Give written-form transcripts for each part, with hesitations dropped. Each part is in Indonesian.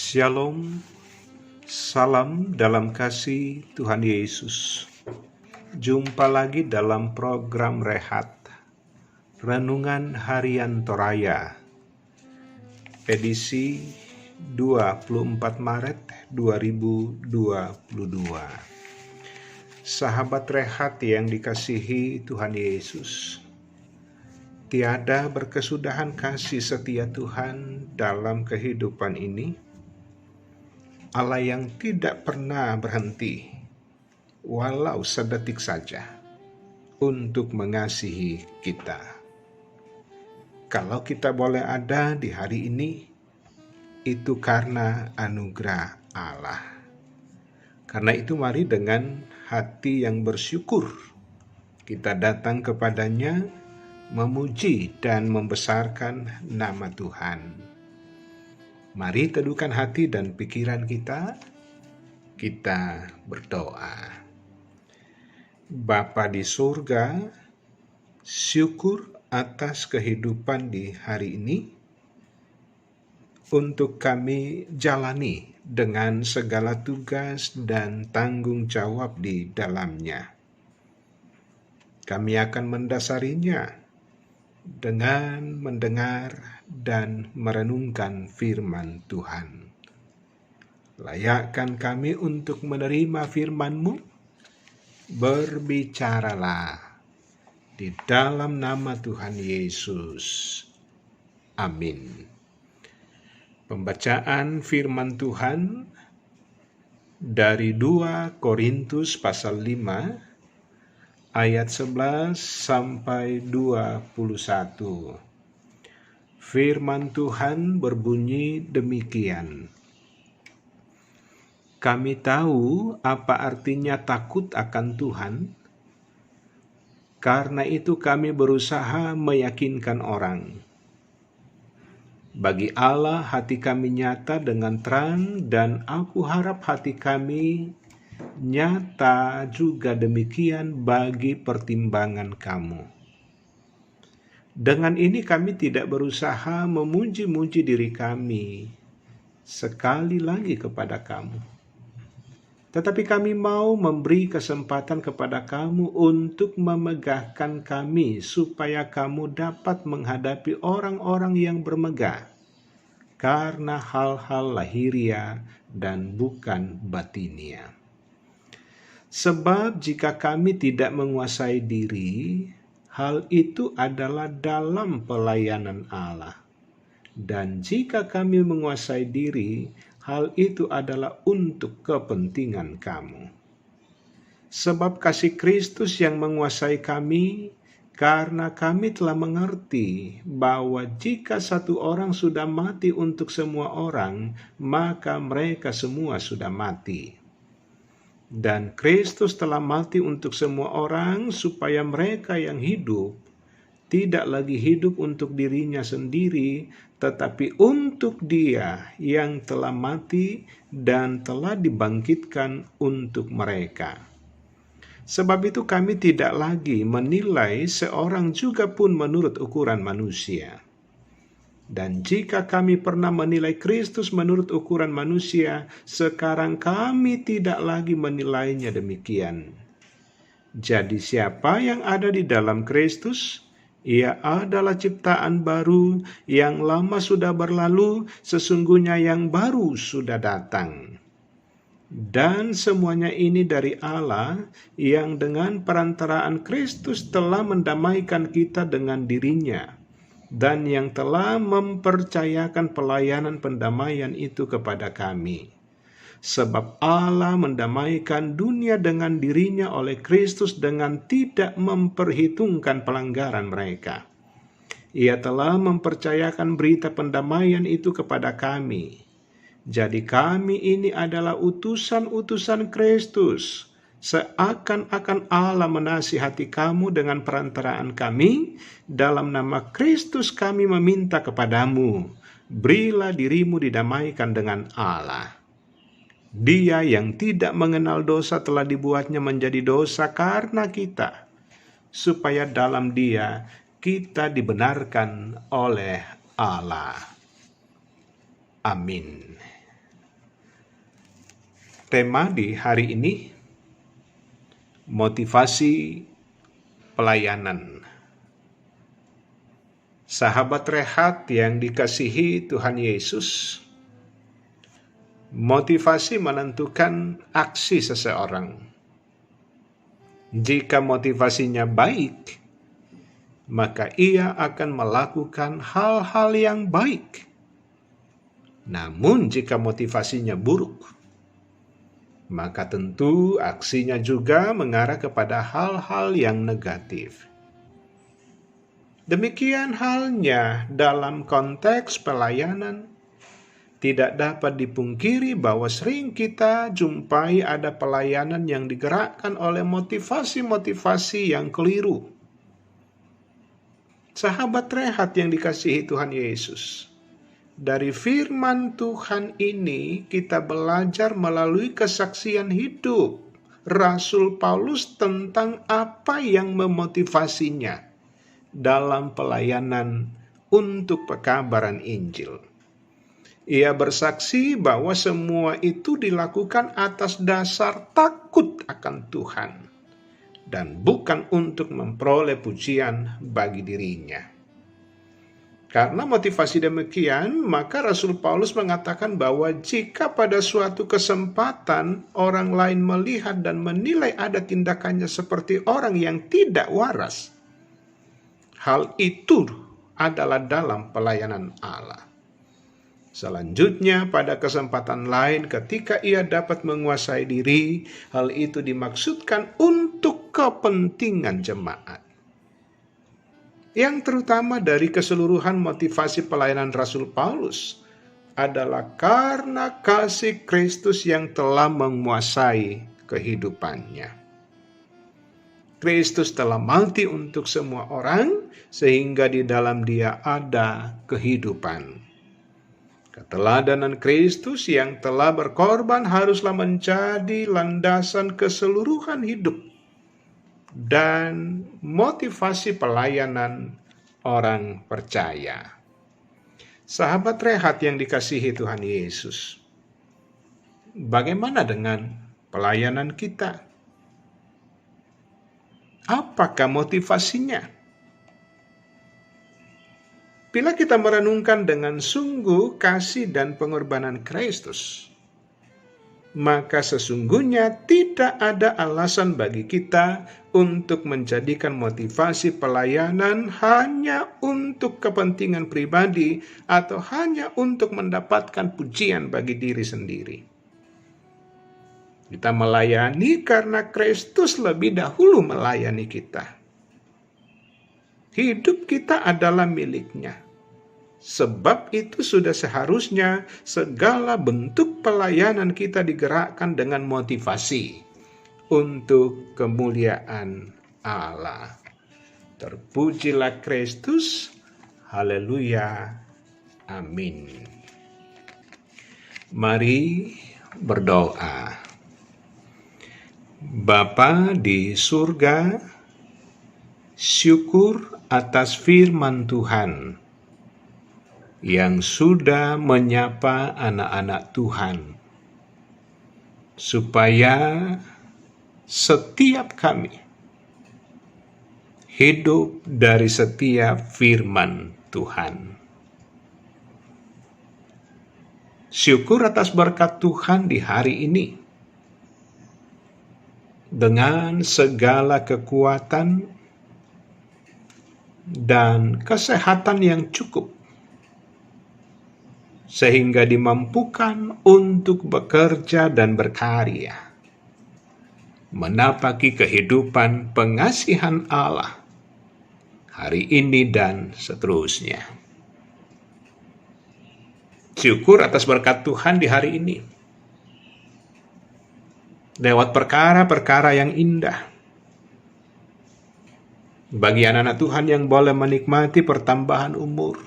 Shalom, salam dalam kasih Tuhan Yesus. Jumpa lagi dalam program Rehat, Renungan Harian Toraya, edisi 24 Maret 2022. Sahabat Rehat yang dikasihi Tuhan Yesus, tiada berkesudahan kasih setia Tuhan dalam kehidupan ini. Allah yang tidak pernah berhenti, walau sedetik saja, untuk mengasihi kita. Kalau kita boleh ada di hari ini, itu karena anugerah Allah. Karena itu mari dengan hati yang bersyukur, kita datang kepadanya, memuji dan membesarkan nama Tuhan. Mari teduhkan hati dan pikiran kita berdoa. Bapa di surga, syukur atas kehidupan di hari ini, untuk kami jalani dengan segala tugas dan tanggung jawab di dalamnya. Kami akan mendasarinya dengan mendengar dan merenungkan firman Tuhan. Layakkan kami untuk menerima firman-Mu, berbicaralah di dalam nama Tuhan Yesus. Amin. Pembacaan firman Tuhan dari 2 Korintus pasal 5 ayat 11 sampai 21. Firman Tuhan berbunyi demikian. Kami tahu apa artinya takut akan Tuhan, karena itu kami berusaha meyakinkan orang. Bagi Allah hati kami nyata dengan terang, dan aku harap hati kami nyata juga demikian bagi pertimbangan kamu. Dengan ini kami tidak berusaha memuji-muji diri kami sekali lagi kepada kamu. Tetapi kami mau memberi kesempatan kepada kamu untuk memegahkan kami supaya kamu dapat menghadapi orang-orang yang bermegah karena hal-hal lahiria dan bukan batinia. Sebab jika kami tidak menguasai diri, hal itu adalah dalam pelayanan Allah. Dan jika kami menguasai diri, hal itu adalah untuk kepentingan kamu. Sebab kasih Kristus yang menguasai kami, karena kami telah mengerti bahwa jika satu orang sudah mati untuk semua orang, maka mereka semua sudah mati. Dan Kristus telah mati untuk semua orang supaya mereka yang hidup tidak lagi hidup untuk dirinya sendiri, tetapi untuk Dia yang telah mati dan telah dibangkitkan untuk mereka. Sebab itu kami tidak lagi menilai seorang juga pun menurut ukuran manusia. Dan jika kami pernah menilai Kristus menurut ukuran manusia, sekarang kami tidak lagi menilainya demikian. Jadi siapa yang ada di dalam Kristus, ia adalah ciptaan baru, yang lama sudah berlalu, sesungguhnya yang baru sudah datang. Dan semuanya ini dari Allah, yang dengan perantaraan Kristus telah mendamaikan kita dengan dirinya, dan yang telah mempercayakan pelayanan pendamaian itu kepada kami. Sebab Allah mendamaikan dunia dengan dirinya oleh Kristus dengan tidak memperhitungkan pelanggaran mereka. Ia telah mempercayakan berita pendamaian itu kepada kami. Jadi kami ini adalah utusan-utusan Kristus, seakan-akan Allah menasihati kamu dengan perantaraan kami. Dalam nama Kristus kami meminta kepadamu, berilah dirimu didamaikan dengan Allah. Dia yang tidak mengenal dosa telah dibuatnya menjadi dosa karena kita, supaya dalam Dia kita dibenarkan oleh Allah. Amin. Tema di hari ini, motivasi pelayanan. Sahabat Rehat yang dikasihi Tuhan Yesus, motivasi menentukan aksi seseorang. Jika motivasinya baik, maka ia akan melakukan hal-hal yang baik. Namun jika motivasinya buruk, maka tentu aksinya juga mengarah kepada hal-hal yang negatif. Demikian halnya dalam konteks pelayanan. Tidak dapat dipungkiri bahwa sering kita jumpai ada pelayanan yang digerakkan oleh motivasi-motivasi yang keliru. Sahabat Rehat yang dikasihi Tuhan Yesus, dari firman Tuhan ini kita belajar melalui kesaksian hidup Rasul Paulus tentang apa yang memotivasinya dalam pelayanan untuk pekabaran Injil. Ia bersaksi bahwa semua itu dilakukan atas dasar takut akan Tuhan dan bukan untuk memperoleh pujian bagi dirinya. Karena motivasi demikian, maka Rasul Paulus mengatakan bahwa jika pada suatu kesempatan orang lain melihat dan menilai ada tindakannya seperti orang yang tidak waras, hal itu adalah dalam pelayanan Allah. Selanjutnya, pada kesempatan lain ketika ia dapat menguasai diri, hal itu dimaksudkan untuk kepentingan jemaat. Yang terutama dari keseluruhan motivasi pelayanan Rasul Paulus adalah karena kasih Kristus yang telah menguasai kehidupannya. Kristus telah mati untuk semua orang, sehingga di dalam Dia ada kehidupan. Keteladanan Kristus yang telah berkorban haruslah menjadi landasan keseluruhan hidup dan motivasi pelayanan orang percaya. Sahabat Rehat yang dikasihi Tuhan Yesus, bagaimana dengan pelayanan kita? Apakah motivasinya? Bila kita merenungkan dengan sungguh kasih dan pengorbanan Kristus, maka sesungguhnya tidak ada alasan bagi kita untuk menjadikan motivasi pelayanan hanya untuk kepentingan pribadi atau hanya untuk mendapatkan pujian bagi diri sendiri. Kita melayani karena Kristus lebih dahulu melayani kita. Hidup kita adalah milik-Nya. Sebab itu sudah seharusnya segala bentuk pelayanan kita digerakkan dengan motivasi untuk kemuliaan Allah. Terpujilah Kristus. Haleluya. Amin. Mari berdoa. Bapa di surga, syukur atas firman Tuhan yang sudah menyapa anak-anak Tuhan, supaya setiap kami hidup dari setiap firman Tuhan. Syukur atas berkat Tuhan di hari ini, dengan segala kekuatan dan kesehatan yang cukup, sehingga dimampukan untuk bekerja dan berkarya, menapaki kehidupan pengasihan Allah hari ini dan seterusnya. Syukur atas berkat Tuhan di hari ini, lewat perkara-perkara yang indah, bagi anak-anak Tuhan yang boleh menikmati pertambahan umur,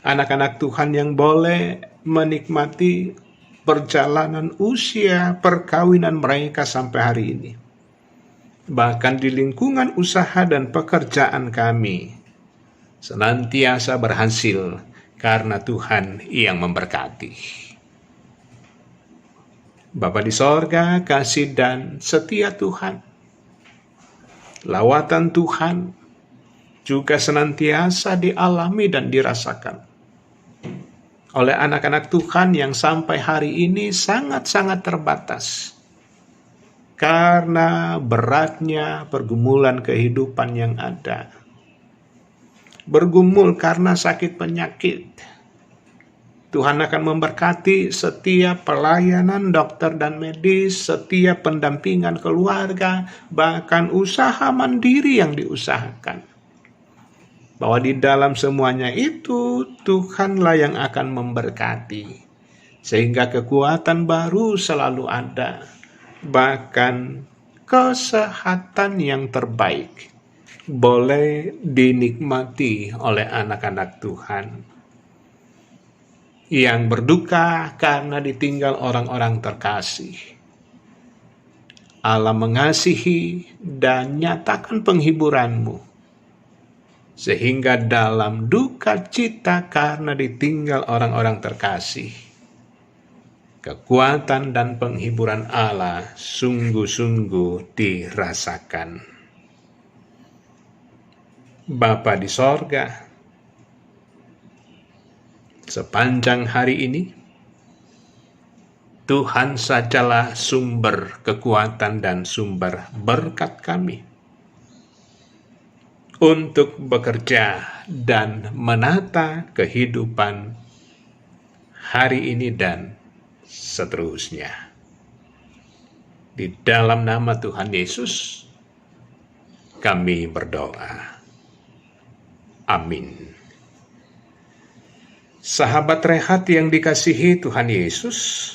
anak-anak Tuhan yang boleh menikmati perjalanan usia perkawinan mereka sampai hari ini. Bahkan di lingkungan usaha dan pekerjaan kami, senantiasa berhasil karena Tuhan yang memberkati. Bapa di sorga, kasih dan setia Tuhan, lawatan Tuhan juga senantiasa dialami dan dirasakan oleh anak-anak Tuhan yang sampai hari ini sangat-sangat terbatas karena beratnya pergumulan kehidupan yang ada. Bergumul karena sakit penyakit. Tuhan akan memberkati setiap pelayanan dokter dan medis, setiap pendampingan keluarga, bahkan usaha mandiri yang diusahakan. Bahwa di dalam semuanya itu, Tuhanlah yang akan memberkati. Sehingga kekuatan baru selalu ada. Bahkan kesehatan yang terbaik boleh dinikmati oleh anak-anak Tuhan yang berduka karena ditinggal orang-orang terkasih. Allah mengasihi dan nyatakan penghiburan-Mu, sehingga dalam duka cita karena ditinggal orang-orang terkasih, kekuatan dan penghiburan Allah sungguh-sungguh dirasakan. Bapa di sorga, sepanjang hari ini, Tuhan sajalah sumber kekuatan dan sumber berkat kami untuk bekerja dan menata kehidupan hari ini dan seterusnya. Di dalam nama Tuhan Yesus, kami berdoa. Amin. Sahabat Rehat yang dikasihi Tuhan Yesus,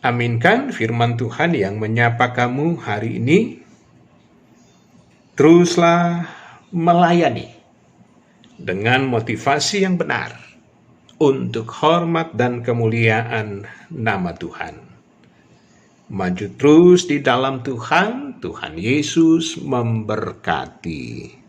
aminkan firman Tuhan yang menyapa kamu hari ini. Teruslah melayani dengan motivasi yang benar untuk hormat dan kemuliaan nama Tuhan. Maju terus di dalam Tuhan, Tuhan Yesus memberkati.